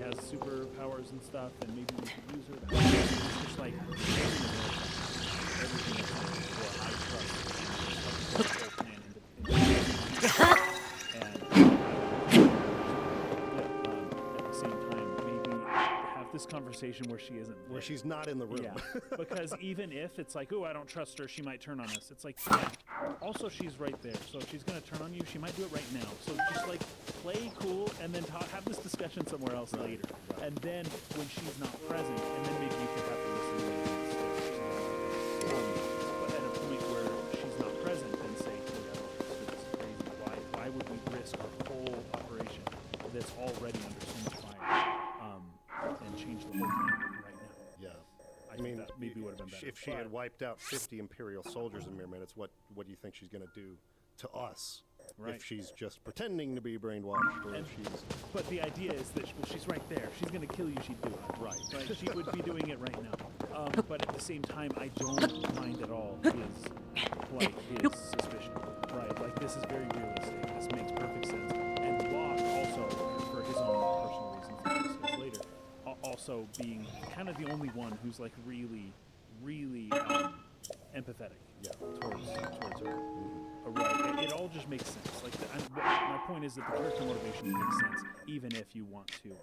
has superpowers and stuff, and maybe we could use her. It's just like everything that's happening before I trust the plan at the same time, maybe have this conversation where she isn't there. Where she's not in the room. Yeah, because even if it's like, oh, I don't trust her, she might turn on us. It's like, yeah. Also, she's right there, so if she's gonna turn on you, she might do it right now. So just like play cool, and then have this discussion somewhere else later. Right. And then when she's not present, and then maybe you could have to listen to it. But at a point where she's not present, then say, oh, this is crazy. Why would we risk our whole operation that's already under so much fire, and change the whole thing right now? Yeah. I mean, that maybe would have been better. If she had wiped out 50 Imperial soldiers in mere minutes, what do you think she's going to do to us? Right. If she's just pretending to be brainwashed, or if she's... But the idea is that she's right there. If she's going to kill you, she'd do it. Right. She would be doing it right now. But at the same time, I don't mind at all his suspicion. Right. Like, this is very realistic. This makes perfect sense. And Locke also, for his own personal reasons that we'll discuss later, also being kind of the only one who's like really empathetic towards her. Right. It all just makes sense. Like my point is that the character motivation makes sense, even if you want to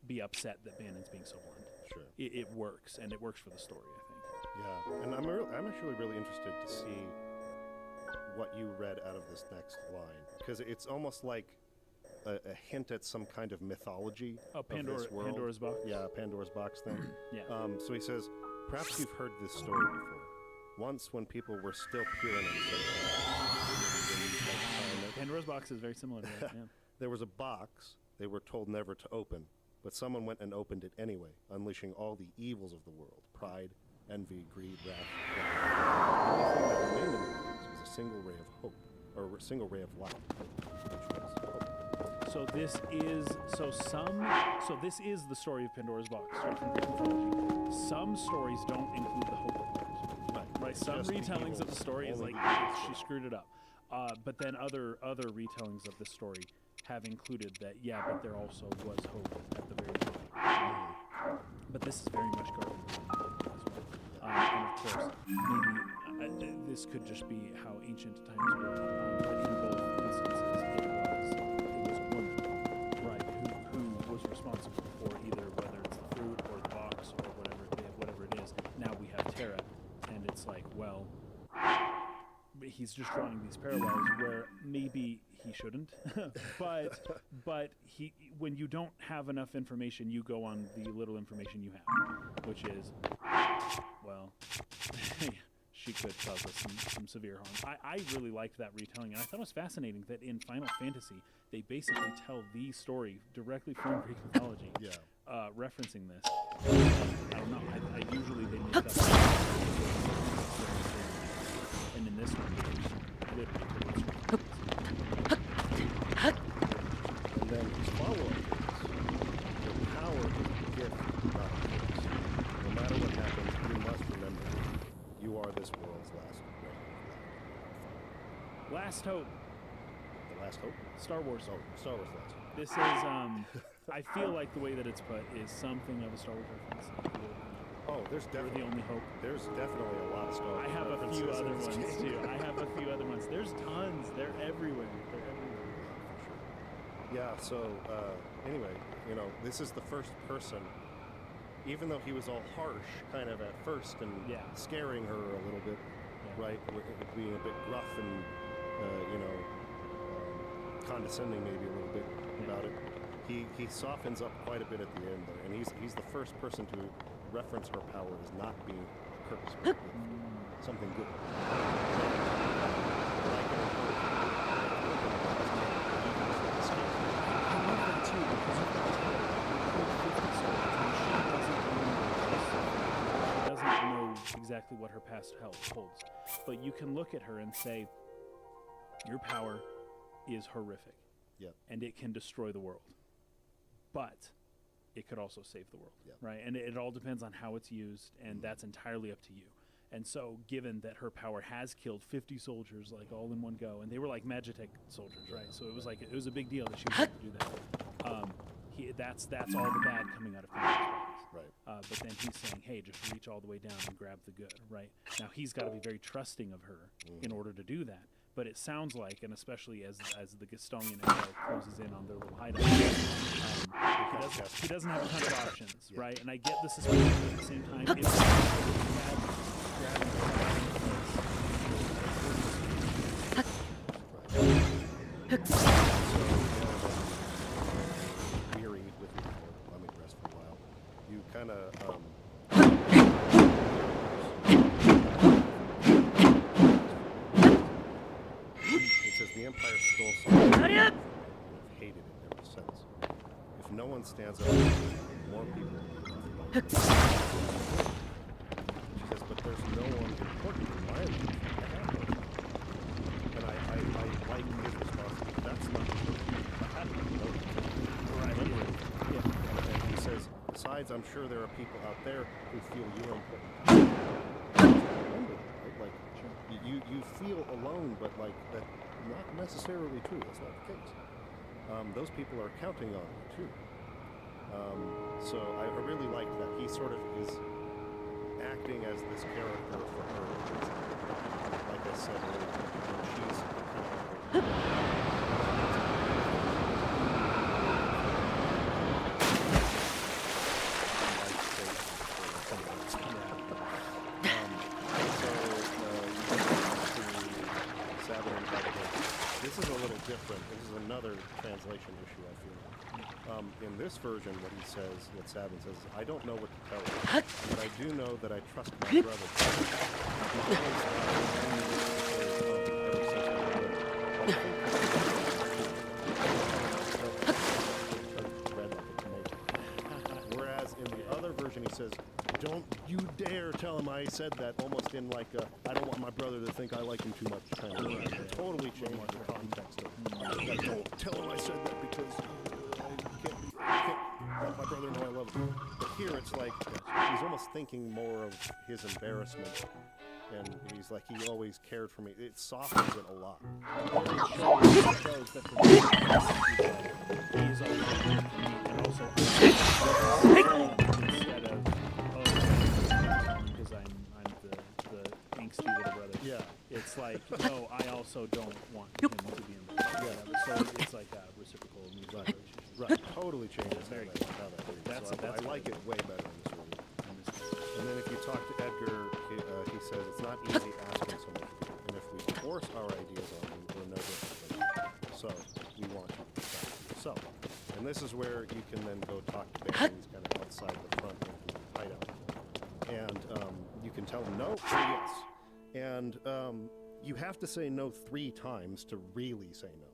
be upset that Banon's being so blunt. Sure. It works, and it works for the story, I think. Yeah, and I'm actually really interested to see what you read out of this next line, because it's almost like a hint at some kind of mythology of this world. Pandora's box? Yeah, Pandora's box thing. Yeah. So he says, perhaps you've heard this story before. Once when people were still pure and Pandora's box is very similar to that, yeah. There was a box they were told never to open, but someone went and opened it anyway, unleashing all the evils of the world: pride, envy, greed, wrath. The only thing that remained in the box was a single ray of hope, or a single ray of light, which was hope. So this is the story of Pandora's box, straight from Greek mythology. Some stories don't include the hope part. Right. Some retellings of the story is like she screwed it up. But then other retellings of the story have included that, yeah, but there also was hope at the very beginning. But this is very much garden as well. And of course, maybe this could just be how ancient times were. But in both instances, it was a woman, right, who was responsible for either whether it's the fruit or the box or whatever it is. Now we have Terra, and it's like, well, he's just drawing these parallels where maybe he shouldn't, but he, when you don't have enough information, you go on the little information you have, which is, well, she could cause us some severe harm. I really liked that retelling, and I thought it was fascinating that in Final Fantasy they basically tell the story directly from Greek mythology, referencing this. I don't know. I usually they make up. And in this one, they literally took it. And then his follow-up is, the power is a gift, not a curse. No matter what happens, you must remember, you are this world's last ray of light. Last hope. The last hope? Star Wars. Oh, Star Wars last hope. This is, I feel like the way that it's put is something of a Star Wars reference. Oh, there's definitely the only hope. There's definitely a lot of Star Wars. I have a few other ones too. I have a few other ones. There's tons. They're everywhere. Yeah. So anyway, this is the first person. Even though he was all harsh, kind of at first, and scaring her a little bit, right? Being a bit gruff and condescending maybe a little bit about it. He softens up quite a bit at the end there, and he's the first person to reference her power as not being a curse, but something good. I love that too, because she doesn't know exactly what her past holds, but you can look at her and say, your power is horrific, and it can destroy the world, but it could also save the world, right? And it all depends on how it's used, and that's entirely up to you. And so, given that her power has killed 50 soldiers, like all in one go, and they were like Magitech soldiers, right? So it was a big deal that she was able to do that. that's all the bad coming out of Pandora's box. Right. But then he's saying, hey, just reach all the way down and grab the good, right? Now he's got to be very trusting of her in order to do that. But it sounds like, and especially as the Gastonian Empire closes in on their little hideout, he doesn't have a ton of options, right? And I get the suspicion, but at the same time, it's weary with your let me rest for a while. You kind of it says the Empire stole something and I've hated it ever since. If no one stands up, more people will be left behind. She says, but there's no one important in my life. And I like his response. That's not true. I had no remembering. Yeah. And he says, besides, I'm sure there are people out there who feel you're important. Remember, right? Like, you feel alone, but like that's not necessarily true. That's not the case. Those people are counting on you too. So I really liked that. He sort of is acting as this character for her. Like I said earlier, she's this is a little different. This is another translation issue, I feel. In this version, what he says, what Sabin says, is, I don't know what to tell you, but I do know that I trust my brother. Whereas in the other version, he says, don't you dare tell him I said that, almost in like a, I don't want my brother to think I like him too much kind of way. Totally changed the context of like, don't tell him I said that because I can't let my brother know I love him. But here it's like, he's almost thinking more of his embarrassment. And he's like, he always cared for me. It softens it a lot. It shows that he's always for me, and also instead of because I'm the angsty little brother. Yeah. It's like, no, I also don't want him to be embarrassed. Yeah. So it's like a reciprocal mutual relationship. Right. Totally changes how that That's so I like it way better in this movie. And then if you talk to Edgar, he says it's not easy asking someone to do it. And if we force our ideas on you, we're no different. So we want you to decide for yourself. And this is where you can then go talk to Ben. He's kind of outside the front of the hideout. And you can tell him no or yes. And you have to say no 3 times to really say no.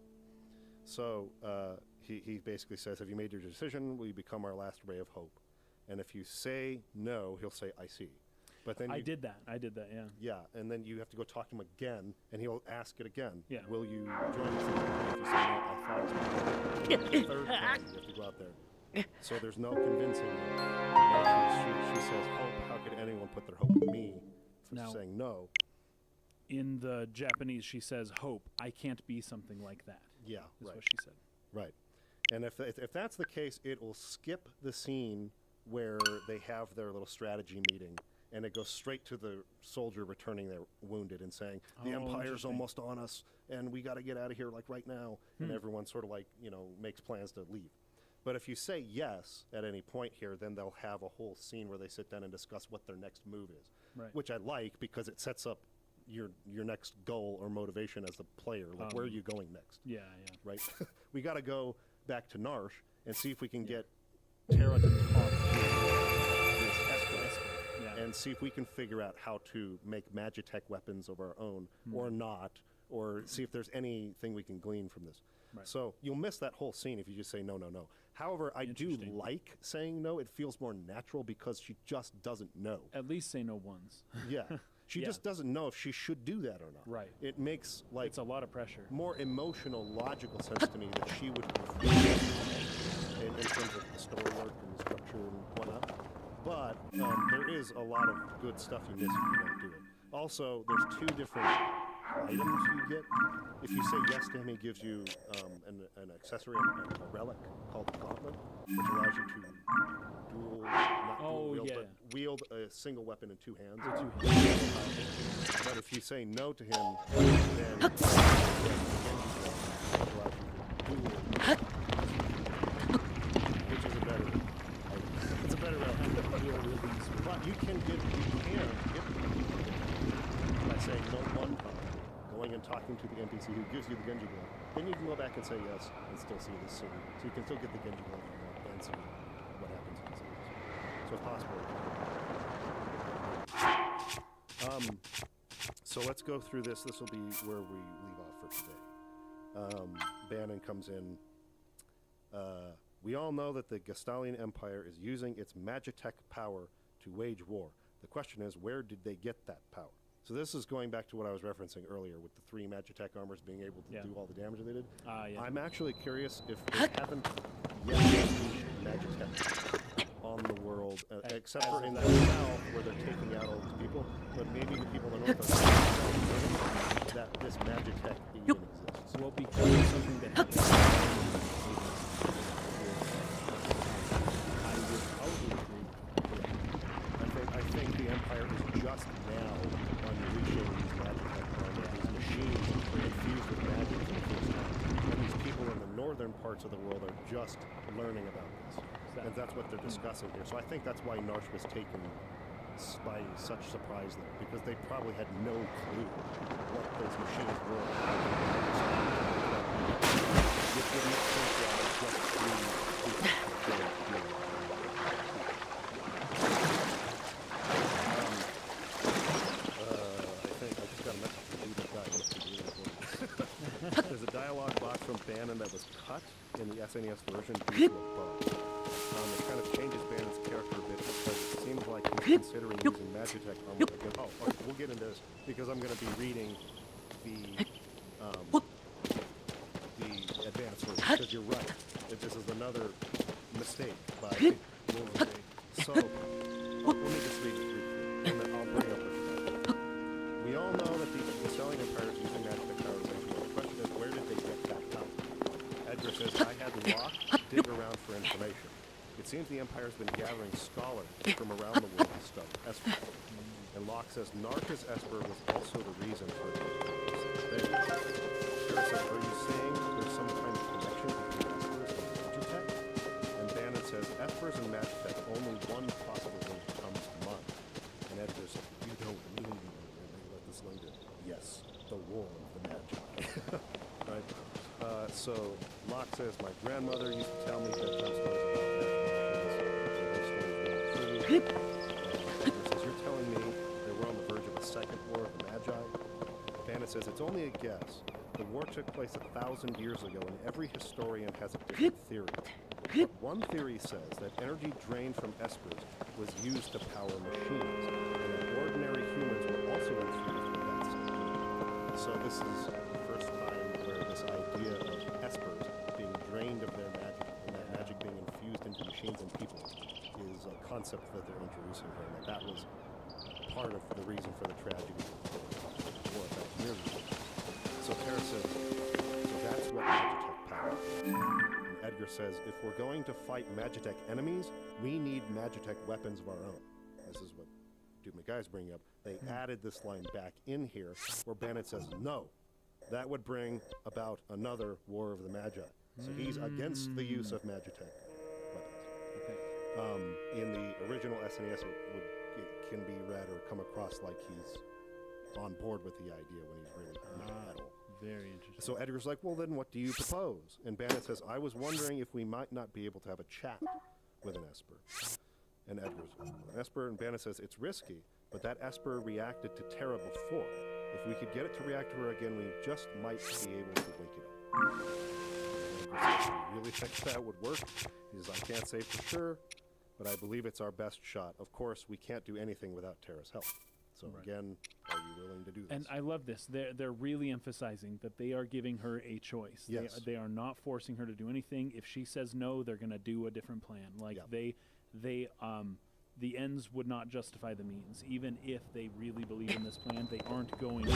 So he basically says, have you made your decision? Will you become our last ray of hope? And if you say no, he'll say, I see. But then I did that, yeah. Yeah, and then you have to go talk to him again, and he'll ask it again. Yeah. Will you join us? If you say no, I thought it was the 3rd time you have to go out there. So there's no convincing him. She says, hope, how could anyone put their hope in me for saying no? In the Japanese, she says, hope, I can't be something like that. Yeah, is right. what she said. Right. And if that's the case, it will skip the scene where they have their little strategy meeting, and it goes straight to the soldier returning there wounded and saying, the Empire's almost on us, and we got to get out of here like right now. And everyone sort of like, makes plans to leave. But if you say yes at any point here, then they'll have a whole scene where they sit down and discuss what their next move is, which I like because it sets up your next goal or motivation as the player. Like, where are you going next? Yeah. Right? We got to go back to Narsh and see if we can get Terra to talk to this Escort, and see if we can figure out how to make Magitech weapons of our own or not, or see if there's anything we can glean from this. Right. So you'll miss that whole scene if you just say no, no, no. However, I do like saying no. It feels more natural because she just doesn't know. At least say no once. Yeah. She just doesn't know if she should do that or not. Right. It makes it's a lot of pressure. More emotional, logical sense to me that she would in terms of the story arc and the structure and whatnot. But there is a lot of good stuff you miss if you don't do it. Also, there's 2 different items you get. If you say yes to him, he gives you an accessory, a relic called the Gauntlet, which allows you to not dual wield, but wield a single weapon in 2 hands. But if you say no to him, then allows you to dual, which is a better item. It's a better item. But you can get by saying no one time, going and talking to the NPC who gives you the Genji glove. Then you can go back and say yes and still see this scene. So you can still get the Genji glove if you want and see what happens in the series. So it's possible. So let's go through this. This will be where we leave off for today. Bannon comes in. We all know that the Gestalian Empire is using its Magitech power to wage war. The question is, where did they get that power? So this is going back to what I was referencing earlier with the 3 Magitech armors being able to do all the damage they did. I'm actually curious if they haven't yet used Magitech on the world, except for in the south where they're taking out all these people. But maybe the people in the north are that this Magitech even exists. Well, because it's something that happens. I think the Empire is just now unleashing these Magitech armor, these machines infused with magic for the first time. And these people in the northern parts of the world are just learning about this. And that's what they're discussing here. So I think that's why Narsh was taken by such surprise there, because they probably had no clue what those machines were. Which would make sense why it's just There's a dialogue box from Bannon that was cut in the SNES version due to a bug. It kind of changes Bannon's character a bit because it seems like he's considering using Magitech armor again. Oh, we'll get into this because I'm going to be reading the advanced version, because you're right. This is another mistake by Wolverine. So, let me just read it briefly, and then I'll bring up what we all know that the Gestalian Empire is using Magitech power. The question is, where did they get that power? Edgar says, I had Locke dig around for information. It seems the Empire has been gathering scholars from around the world to study Esper. And Locke says, Narcus Esper was also the reason for this. Edgar says, are you saying there's some kind of connection between Espers and Magitech? And Bannon says, Espers and Magitech, only one possible link comes to mind. And Edgar says, you don't mean... Yes, the war of the Magi. Right? So Locke says, my grandmother used to tell me bedtime stories about magic machines. Edgar says, you're telling me that we're on the verge of a second war of the Magi? Bannon says, it's only a guess. The war took place 1,000 years ago, and every historian has a different theory. But one theory says that energy drained from Espers was used to power machines, and that ordinary humans were also infused with that same energy. So this is the first time where this idea of Espers being drained of their magic, and that magic being infused into machines and people, is a concept that they're introducing here, and that was part of the reason for the tragedy of 4,000 years ago. So Tara says, so that's what Magitech power is. And Edgar says, if we're going to fight Magitech enemies, we need Magitech weapons of our own. This is what Duke McGuy's bringing up. They added this line back in here, where Bannon says, no, that would bring about another War of the Magi. So he's against the use of Magitech weapons. In the original SNES, it can be read or come across like he's on board with the idea when he's really not at all. Very interesting. So Edgar's like, well, then what do you propose? And Bannon says, I was wondering if we might not be able to have a chat with an Esper. And Edgar's like, an Esper, and Bannon says, it's risky, but that Esper reacted to Terra before. If we could get it to react to her again, we just might be able to wake it up. And Edgar says, you really think that would work? He says, I can't say for sure, but I believe it's our best shot. Of course, we can't do anything without Terra's help. So again, are you willing to do this? And I love this. They're really emphasizing that they are giving her a choice. Yes. They are not forcing her to do anything. If she says no, they're going to do a different plan. Like the ends would not justify the means. Even if they really believe in this plan, they aren't going to.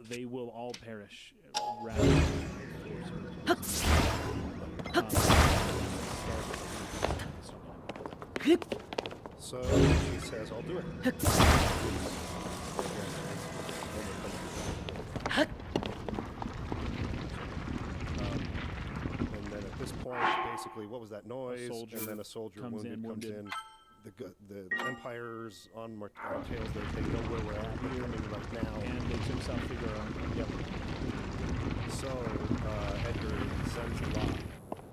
They will all perish rather than force So she says, I'll do it. And then at this point, basically, what was that noise? And then a soldier comes in. The Empire's on tails. They know where we're at. They're coming right now. And they took South Figaro. Yep. So Edgar sends Locke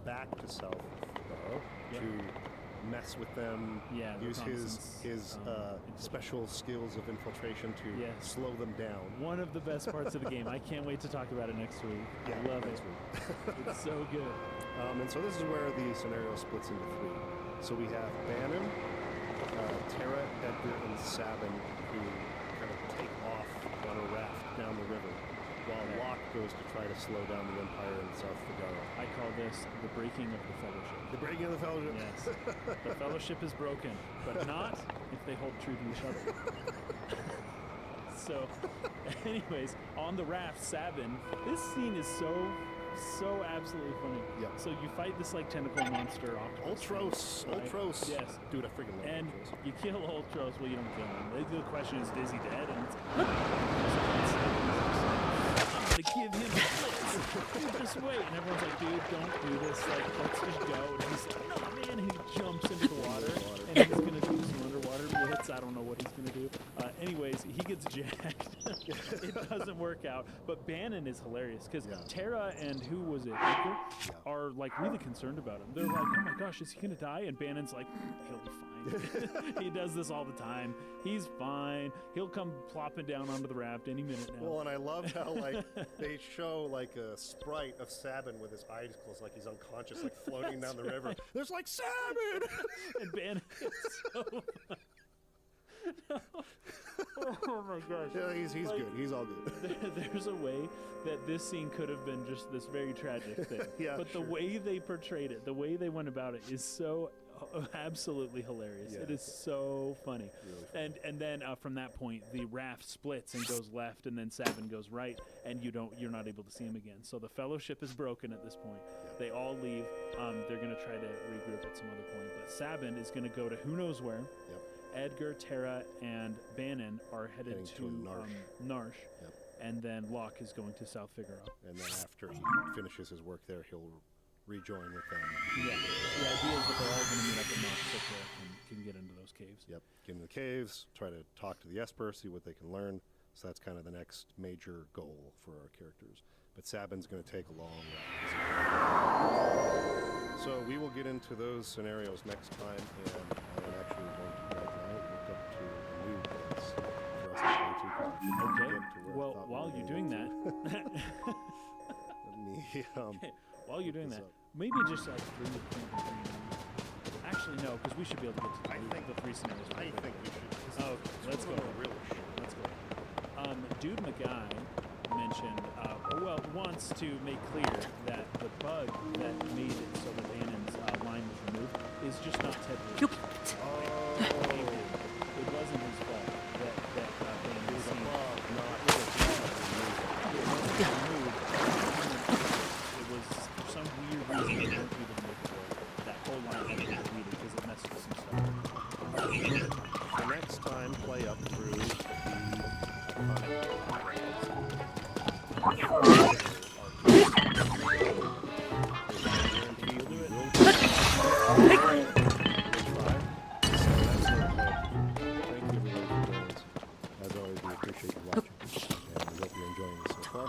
back to South Figaro to mess with them, use his special skills of infiltration to slow them down. One of the best parts of the game. I can't wait to talk about it next week. I love it. It's so good. And so this is where the scenario splits into three. So we have Bannon, Terra, Edgar, and Sabin who kind of take off on a raft down the river, while Locke goes to try to slow down the Empire in South Figaro. I call this the breaking of the Fellowship. The breaking of the Fellowship. Yes. The Fellowship is broken, but not if they hold true to each other. So, anyways, on the raft, Sabin, this scene is so absolutely funny. Yep. So you fight this like tentacle monster octopus. Ultros. Yes. Dude, I freaking love And Ultros. you kill Ultros. Well, you don't kill him. The question is he dead? And it's I'm gonna give him a blitz. Dude, just wait. And everyone's like, dude, don't do this. Like, let's just go. And he's like, no, man. And he jumps into the water. And he's gonna do some underwater blitz. I don't know what he's gonna do. Anyways, he gets jacked. It doesn't work out. But Bannon is hilarious because Terra and who was it, Edgar, are like really concerned about him. They're like, oh my gosh, is he gonna die? And Bannon's like, he'll be fine. He does this all the time. He's fine. He'll come plopping down onto the raft any minute now. Well, and I love how like they show like a sprite of Sabin with his eyes closed, like he's unconscious, like floating down the river. There's like Sabin, and Bannon is so fun. Oh my gosh. Yeah, he's like, good. He's all good. There's a way that this scene could have been just this very tragic thing. But the way they portrayed it, the way they went about it is so absolutely hilarious. It is so funny. Really funny. And then from that point the raft splits and goes left, and then Sabin goes right, and you're not able to see him again. So the Fellowship is broken at this point. They all leave. They're gonna try to regroup at some other point, but Sabin is gonna go to who knows where. Edgar, Terra, and Bannon are headed to Narsh. And then Locke is going to South Figaro. And then after he finishes his work there, he'll rejoin with them. The idea is that they're all going to meet up in Narsh so Terra can get into those caves. Get into the caves, try to talk to the Esper, see what they can learn. So that's kind of the next major goal for our characters. But Sabin's going to take a long ride. So we will get into those scenarios next time, and I'm actually going to right now look up to a new place for us to play to. Okay. Well, while you're doing that, while you're doing that, maybe just like bring the Actually, no, because we should be able to get to the three scenarios. I think we should. Oh, let's go. Let's go. Dude McGuy mentioned, wants to make clear that the bug that made it so that Bannon's line was removed is just not Ted Williams. It wasn't his fault that Bannon was removed. It was for some weird reason they weren't able to make it work. That whole line had to be deleted because it messed with some stuff. So next time, play up through the As always, we appreciate you watching, and we hope you're enjoying this so far.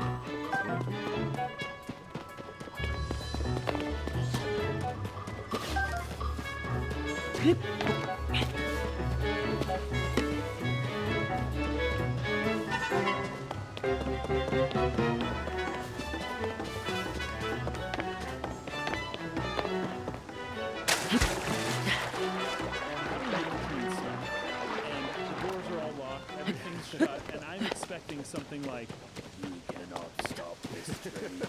And I'm expecting something like, "You cannot stop this train.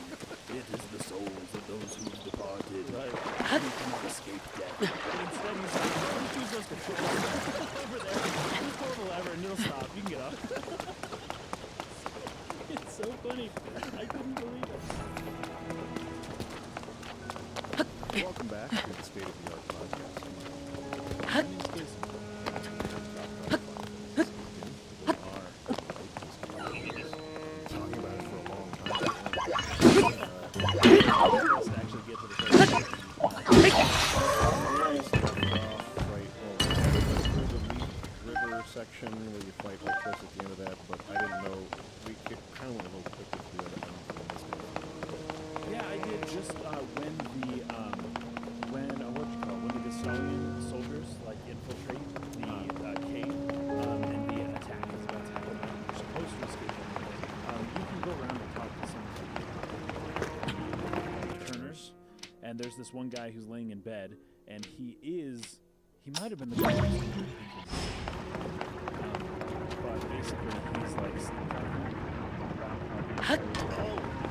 It is the souls of those who've departed. You cannot escape death." But instead he's like, welcome back to the State of the Art podcast. My name's Jason. Talking about it for a long time. Let's actually get to the question. River section where you fight Ultros at the end of that, but I didn't know we kind of went a little quick with the other Yeah, I did just when the when the Gastonian soldiers like infiltrate the cave and the attack is about to happen. You're supposed to escape them. You can go around and talk to some of the turners, and there's this one guy who's laying in bed, and he might have been the guy who's but basically he's like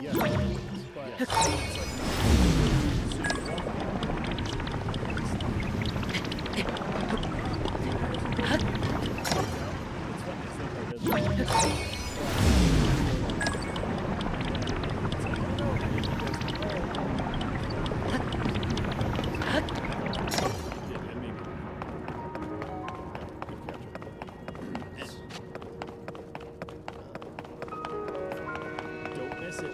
yeah. but Yes. it's like Don't miss it.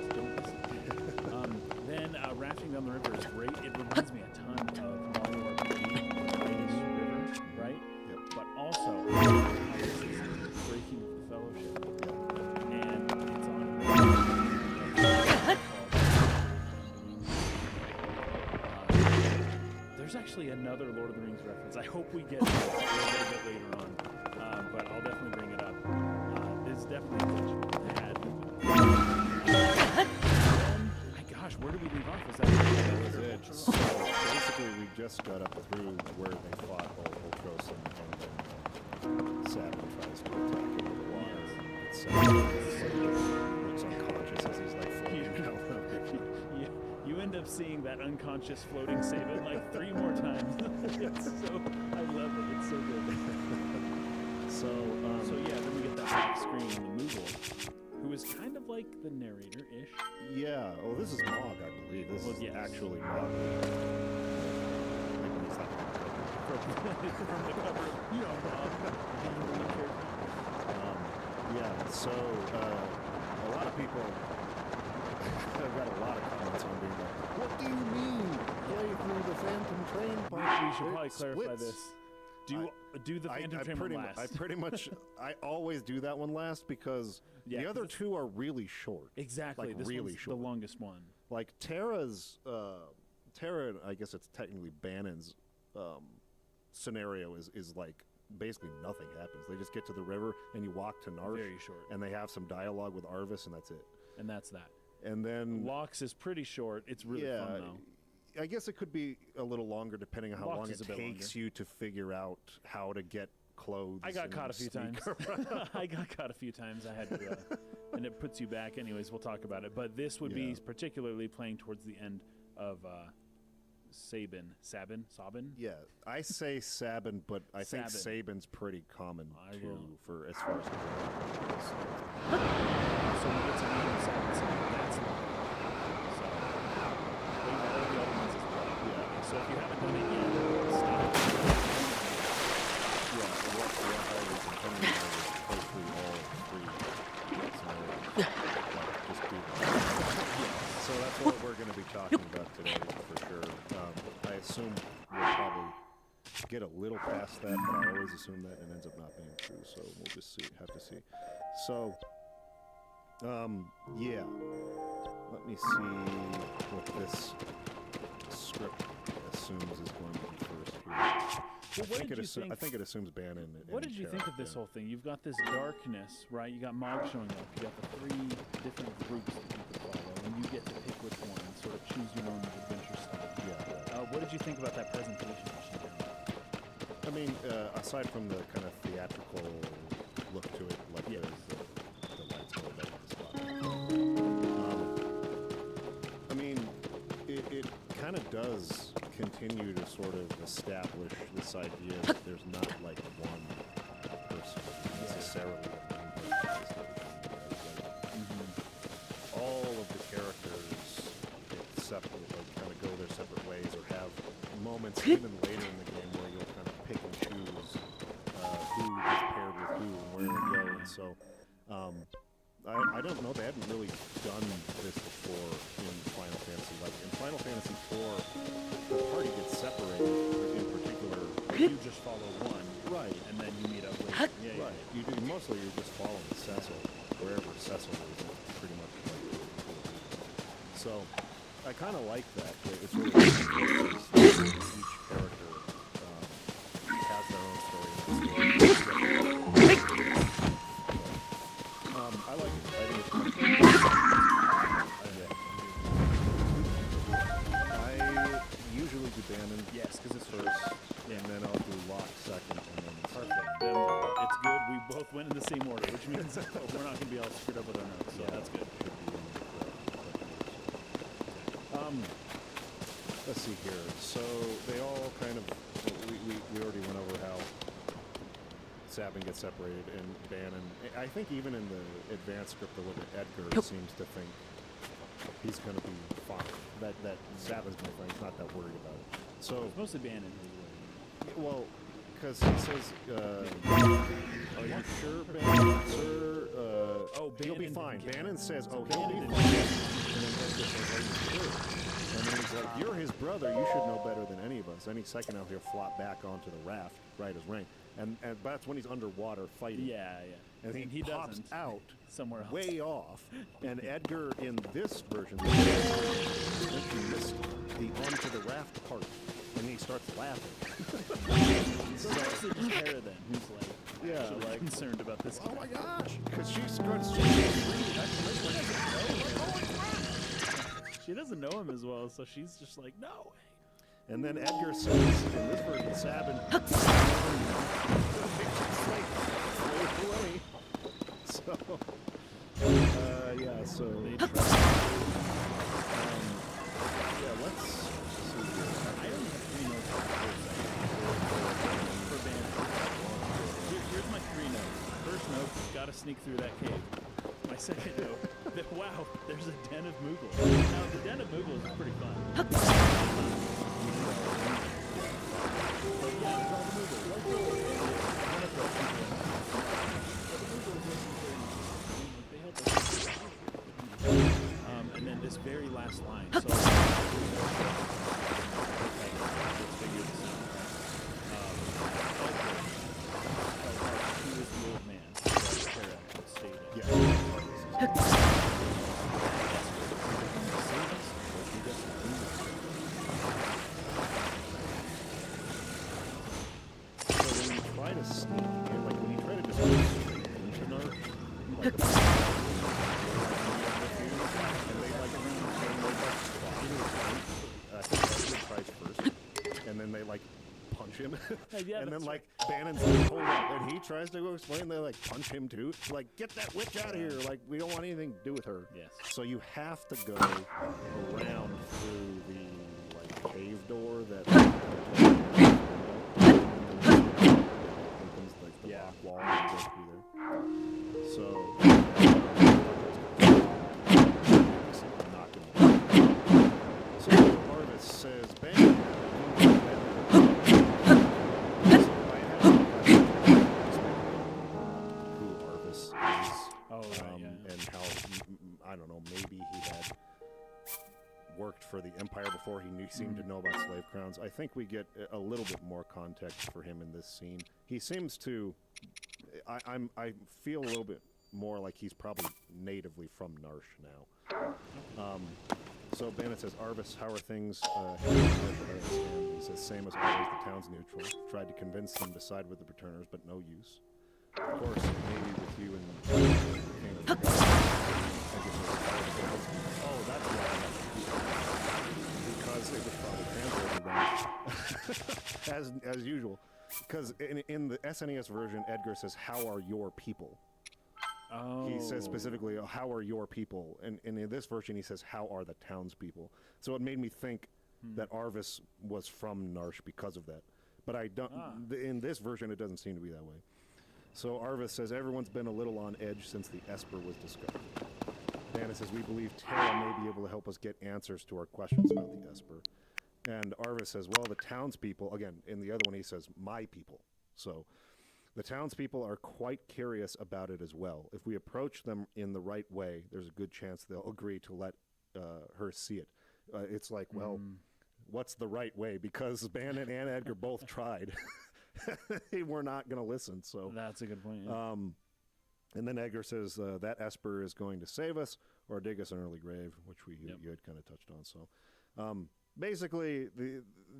Then rafting down the river is great. It reminds me a ton of Mario RPG, the Titus River, right? Yep. But also, Breaking of the Fellowship. And it's on there's actually another Lord of the Rings reference. I hope we get to it a little bit later on, but I'll definitely bring it up. It's definitely bad. Gosh, where did we leave off? Was that it. So basically, we just got up through where they fought Ultros and Saturn tries to attack him with the water. It's looks unconscious as he's like floating down. You end up seeing that unconscious floating Sabin like 3 more times. I love it. It's so good. So yeah, then we get that black screen in the Moogle, who is kind of like the narrator-ish. yeah. Oh, this is Mog, I believe. This is yes. actually Mog. From the cover, you know, Yeah. So a lot of people. I've got a lot of comments on being like, "What do you mean? Play through the Phantom Train part?" we should probably clarify this. Do the Phantom Train one last. I always do that one last because the other two are really short. Exactly. Like this really one's short. the longest one. Like Terra, I guess it's technically Bannon's scenario is like basically nothing happens. They just get to the river and you walk to Narsh. Very short. And they have some dialogue with Arvis and that's it. And that's that. And then Lox is pretty short. It's really fun though. I guess it could be a little longer depending on how Lox long is it a bit takes longer. you to figure out how to get clothes. I got caught a few sneak times. I got caught a few times. I had to, and it puts you back. Anyways, we'll talk about it. But this would be particularly playing towards the end of Sabin. Yeah, I say Sabin, but I think Sabin's pretty common too for as far as. So we get to meet Sabin. That's long. So we got all the other ones as well. Yeah. So if you haven't done it yet, stop. Yeah, what I was intending to play through all 3 scenarios. Just do that. So that's what we're going to be talking about today for sure. I assume we'll probably get a little past that, but I always assume that and ends up not being true. So we'll just have to see. So, yeah. Let me see what this script assumes is going to be first here. Well, I think it assumes Bannon. What did you think of this whole thing? You've got this darkness, right? You got Mog showing up. You got the 3 different groups that you could follow, and you get to pick which one and sort of choose your own adventure style. Yeah. What did you think about that presentation that she did? I mean, aside from the kind of theatrical look to it, like the lights go up at the spot. I mean, it kind of does continue to sort of establish this idea that there's not like one person necessarily that all of the characters separate, like kind of go their separate ways or have it's even later in the game where you'll kind of pick and choose who is paired with who and where to go. And so, I don't know. They hadn't really done this before in Final Fantasy. Like in Final Fantasy IV, the party gets separated. In particular, You just follow one, right? and then you meet up later. Yeah, Right. You do mostly. You're just following Cecil wherever Cecil is. Pretty much. So, I kind of like that. It's really each character has their own story. I like it. I think it's fun. I usually do Bannon Yes, because it's first, and then I'll do Locke second, and then perfect. Then it's good. We both went in the same order, which means we're not going to be all screwed up with our notes. So that's good. Let's see here. So they all kind of we already went over how Sabin gets separated and Bannon. I think even in the advanced script, the way that Edgar seems to think he's going to be fine. That Sabin's my friend. He's not that worried about it. So It's mostly Bannon. well, because he says, "Are you sure, Bannon, sir? He'll be Bannon fine." didn't get Bannon it. says, "Oh, he'll Bannon be didn't fine." And then Edgar says, "Are you sure?" And then he's like, "You're his brother. You should know better than any of us." Any second now, he'll flop back onto the raft, right as rain. And that's when he's underwater fighting. Yeah. And he pops doesn't. out Somewhere else. way off. And Edgar, in this version, he missed the onto the raft part. And he starts laughing. So it's actually just Hera then, who's like, Yeah, actually like, concerned about this. "Oh my gosh!" Because she starts She doesn't know him as well, so she's just like, no. And then Edgar says, in this version, Sabin. So, yeah, so. They try. Yeah, let's see here. I only have 3 notes for Bannon. Here's my 3 notes. First note, gotta sneak through that cave. My second note, wow, there's a den of Moogles. Now, the den of Moogles is pretty fun. But yeah, there's all the Moogles. They help us. And then this very last line. So, let's figure this out. Who is the old man? Hera stated. Yeah. So when you try to sneak, and like when you try to just go straight into Narc, like and I think Edgar tries first, and then they like punch him, Yeah, and then that's like Bannon's like, "Hold up," and he tries to go explain. They like punch him too. Like, "Get that witch out of here! Like, we don't want anything to do with her." Yes. So you have to go around through the like cave door that opens like the rock wall and go through there. So knock him. So Arvis says, "Bang." Who Arvis is. Oh, right, yeah. And how, I don't know, maybe he had worked for the Empire before. He seemed to know about slave crowns. I think we get a little bit more context for him in this scene. He seems to, I feel a little bit more like he's probably natively from Narsh now. So Bannon says, "Arvis, how are things here in Narsh?" He says, "Same as always, the town's neutral. Tried to convince them to side with the returners, but no use. Of course, maybe with you and the King of the Gods. Oh, that's why. Because it was probably translated wrong. as usual. Because in the SNES version, Edgar says, "How are your people?" Oh. He says specifically, "How are your people?" And in this version, he says, "How are the townspeople?" So it made me think that Arvis was from Narsh because of that. But I don't. In this version, it doesn't seem to be that way. So Arvis says, "Everyone's been a little on edge since the Esper was discovered." Bannon says, "We believe Terra may be able to help us get answers to our questions about the Esper." And Arvis says, well, the townspeople, again, in the other one he says, my people. So the townspeople are quite curious about it as well. If we approach them in the right way, there's a good chance they'll agree to let her see it. It's like, well, what's the right way? Because Bannon and Edgar both tried. They were not going to listen. So that's a good point. Yeah. And then Edgar says that Esper is going to save us or dig us an early grave, which you had kind of touched on. So basically,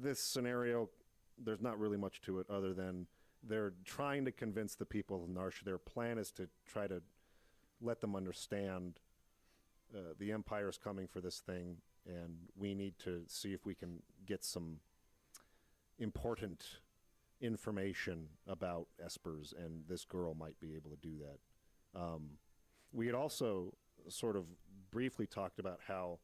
this scenario, there's not really much to it other than they're trying to convince the people of Narsha. Their plan is to try to let them understand the Empire's coming for this thing, and we need to see if we can get some important information about Espers, and this girl might be able to do that. We had also sort of briefly talked about how,